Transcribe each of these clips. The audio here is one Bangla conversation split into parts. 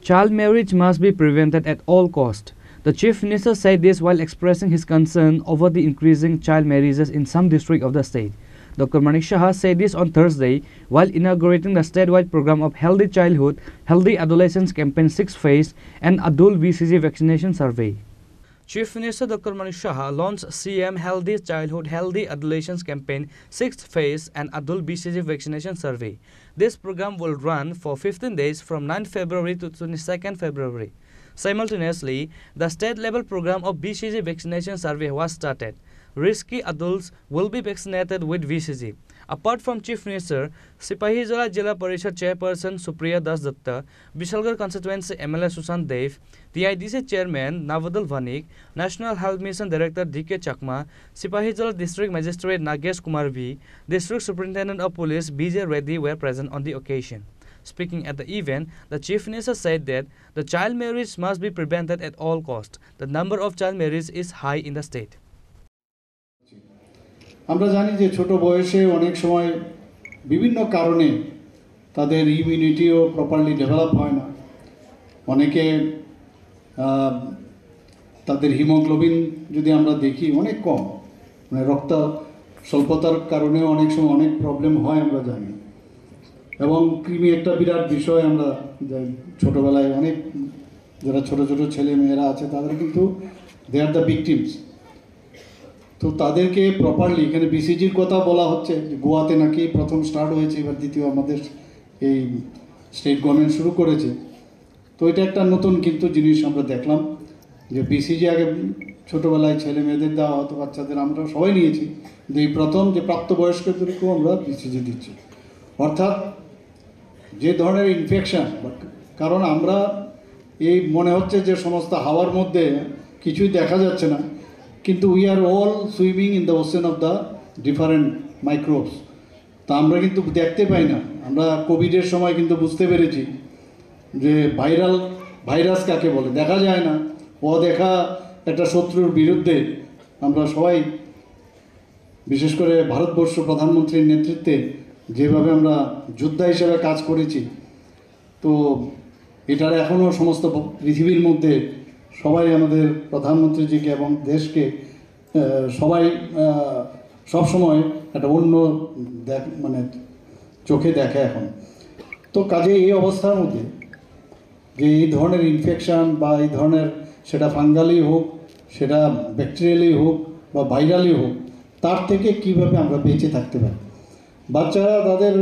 Child marriage must be prevented at all cost. The Chief Minister said this while expressing his concern over the increasing child marriages in some districts of the state. Dr. Manik Shah said this on Thursday while inaugurating the statewide program of Healthy Childhood, Healthy Adolescence Campaign 6th Phase and Adult BCG Vaccination Survey. Chief Minister Dr. Manik Shah launched CM Healthy Childhood Healthy Adolescence Campaign 6th Phase and Adult BCG Vaccination Survey. This program will run for 15 days from 9 February to 22nd February. Simultaneously, the state-level program of BCG vaccination survey was started. Risky adults will be vaccinated with BCG. Apart from Chief Minister, Sipahijala Jila Parishad Chairperson Supriya Das Datta, Bishalgarh Constituency MLA Sushant Dev, TIDC Chairman Navadul Vanik, National Health Mission Director D.K. Chakma, Sipahijala District Magistrate Nagesh Kumar V, District Superintendent of Police B.J. Reddy were present on the occasion. Speaking at the event, the Chief Minister said that the child marriage must be prevented at all costs. The number of child marriages is high in the state. আমরা জানি যে ছোট বয়সে অনেক সময় বিভিন্ন কারণে তাদের ইমিউনিটিও প্রপারলি ডেভেলপ হয় না, অনেকে তাদের হিমোগ্লোবিন যদি আমরা দেখি অনেক কম, মানে রক্ত স্বল্পতার কারণে অনেক সময় অনেক প্রবলেম হয় আমরা জানি। এবং কৃমি একটা বিরাট বিষয়, আমরা ছোটোবেলায় অনেক যারা ছোট ছোট ছেলে মেয়েরা আছে তাদের কিন্তু দে আর দ্য ভিকটিমস। তো তাদেরকে প্রপারলি এখানে বিসিজির কথা বলা হচ্ছে, গোয়াতে নাকি প্রথম স্টার্ট হয়েছে, এবার দ্বিতীয় আমাদের এই স্টেট গভর্নমেন্ট শুরু করেছে। তো এটা একটা নতুন কিন্তু জিনিস আমরা দেখলাম যে বিসিজি আগে ছোটোবেলায় ছেলে মেয়েদের দেওয়া হতো, বাচ্চাদের আমরা সবাই নিয়েছি, কিন্তু এই প্রথম যে প্রাপ্তবয়স্কদেরকেও আমরা বিসিজি দিচ্ছি। অর্থাৎ যে ধরনের ইনফেকশান, কারণ আমরা এই মনে হচ্ছে যে সমস্ত হাওয়ার মধ্যে কিছুই দেখা যাচ্ছে না, কিন্তু we are all swimming in the ocean of the different microbes. তা আমরা কিন্তু দেখতে পাই না। আমরা কোভিডের সময় কিন্তু বুঝতে পেরেছি যে ভাইরাস কাকে বলে, দেখা যায় না, অদেখা একটা শত্রুর বিরুদ্ধে আমরা সবাই, বিশেষ করে ভারতবর্ষ প্রধানমন্ত্রীর নেতৃত্বে যেভাবে আমরা যোদ্ধা হিসেবে কাজ করেছি, তো এটার এখনও সমস্ত পৃথিবীর মধ্যে সবাই আমাদের প্রধানমন্ত্রীজিকে এবং দেশকে সবাই সবসময় একটা অন্য মানে চোখে দেখে এখন। তো কাজে এই অবস্থার মধ্যে যে এই ধরনের ইনফেকশান বা এই ধরনের, সেটা ফাঙ্গালি হোক, সেটা ব্যাকটেরিয়ালি হোক বা ভাইরালি হোক, তার থেকে কীভাবে আমরা বেঁচে থাকতে পারি। বাচ্চারা তাদের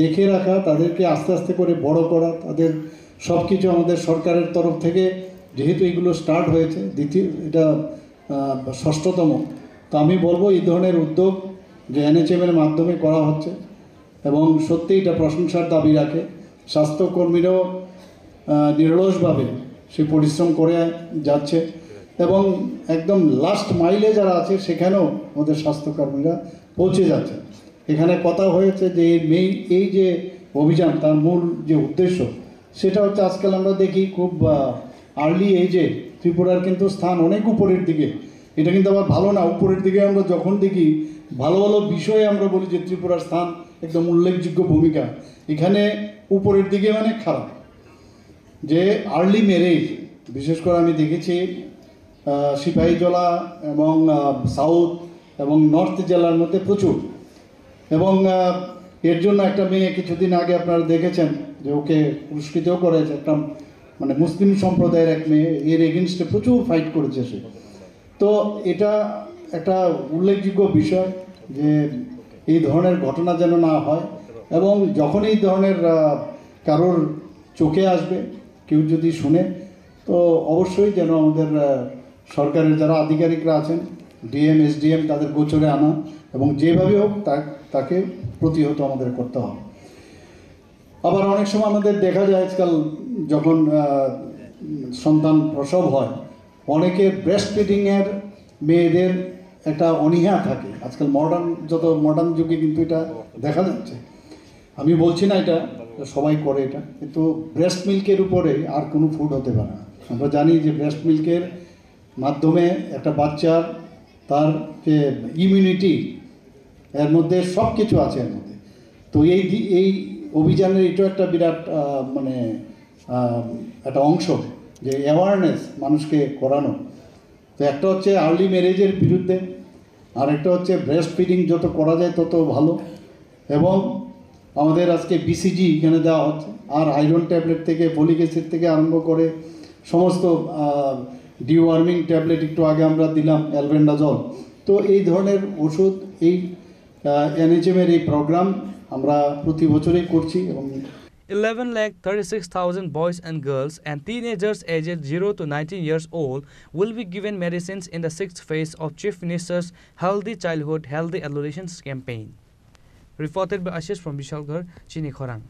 দেখে রাখা, তাদেরকে আস্তে আস্তে করে বড় করা, তাদের সব কিছু আমাদের সরকারের তরফ থেকে, যেহেতু এগুলো স্টার্ট হয়েছে এটা 6তম, তো আমি বলবো এই ধরনের উদ্যোগ যে এনএচএমের মাধ্যমে করা হচ্ছে এবং সত্যি এটা প্রশংসার দাবি রাখে। স্বাস্থ্যকর্মীরাও নিরলসভাবে সে পরিশ্রম করে যাচ্ছে এবং একদম লাস্ট মাইলে যারা আছে সেখানেও আমাদের স্বাস্থ্যকর্মীরা পৌঁছে যাচ্ছে। এখানে কথা হয়েছে যে এই যে অভিযান, তার মূল যে উদ্দেশ্য সেটা হচ্ছে, আজকাল আমরা দেখি খুব আর্লি এজে ত্রিপুরার কিন্তু স্থান অনেক উপরের দিকে। এটা কিন্তু আবার ভালো না, উপরের দিকে আমরা যখন দেখি ভালো ভালো বিষয়ে আমরা বলি যে ত্রিপুরার স্থান একদম উল্লেখযোগ্য ভূমিকা, এখানে উপরের দিকে মানে খারাপ। যে আর্লি ম্যারেজ বিশেষ করে আমি দেখেছি সিপাহীজলা এবং সাউথ এবং নর্থ জেলার মধ্যে প্রচুর, এবং এর জন্য একটা মেয়ে কিছুদিন আগে আপনারা দেখেছেন যে ওকে পুরস্কৃতও করেছে, একটা মানে মুসলিম সম্প্রদায়ের এক মেয়ে, এর এগেনস্টে প্রচুর ফাইট করেছে সে। তো এটা একটা উল্লেখযোগ্য বিষয় যে এই ধরনের ঘটনা যেন না হয়, এবং যখন এই ধরনের কারোর চোখে আসবে, কেউ যদি শুনে, তো অবশ্যই যেন আমাদের সরকারের যারা আধিকারিকরা আছেন, ডিএম এসডিএম, তাদের গোচরে আনা এবং যেভাবে হোক তাকে প্রতিহত আমাদের করতে হবে। আবার অনেক সময় আমাদের দেখা যায় আজকাল যখন সন্তান প্রসব হয়, অনেকের ব্রেস্ট ফিডিংয়ের মেয়েদের একটা অনীহা থাকে। আজকাল মডার্ন যুগে কিন্তু এটা দেখা যাচ্ছে। আমি বলছি না এটা সবাই করে এটা, কিন্তু ব্রেস্ট মিল্কের উপরে আর কোনো ফুড হতে পারে না। আমরা জানি যে ব্রেস্ট মিল্কের মাধ্যমে একটা বাচ্চার তার যে ইমিউনিটি, এর মধ্যে সব কিছু আছে এর মধ্যে। তো এই অভিযানের এটাও একটা বিরাট মানে একটা অংশ, যে অ্যাওয়ারনেস মানুষকে করানো। তো একটা হচ্ছে আর্লি ম্যারেজের বিরুদ্ধে, আর একটা হচ্ছে ব্রেস্ট ফিডিং যত করা যায় তত ভালো, এবং আমাদের আজকে বিসিজি এখানে দেওয়া হচ্ছে, আর আয়রন ট্যাবলেট থেকে ফলিক অ্যাসিড থেকে আরম্ভ করে সমস্ত ডিওয়ার্মিং ট্যাবলেট একটু আগে আমরা দিলাম, অ্যালবেন্ডাজল। তো এই ধরনের ওষুধ এই এনএইচএমের এই প্রোগ্রাম আমরা প্রতি বছরই করছি। এবং 11,36,000 boys and girls and teenagers aged 0 to 19 years old will be given medicines in the 6th phase of Chief Minister's Healthy Childhood, Healthy Adolescents campaign. Reported by Ashish from Bishalgarh, Chini Khorang.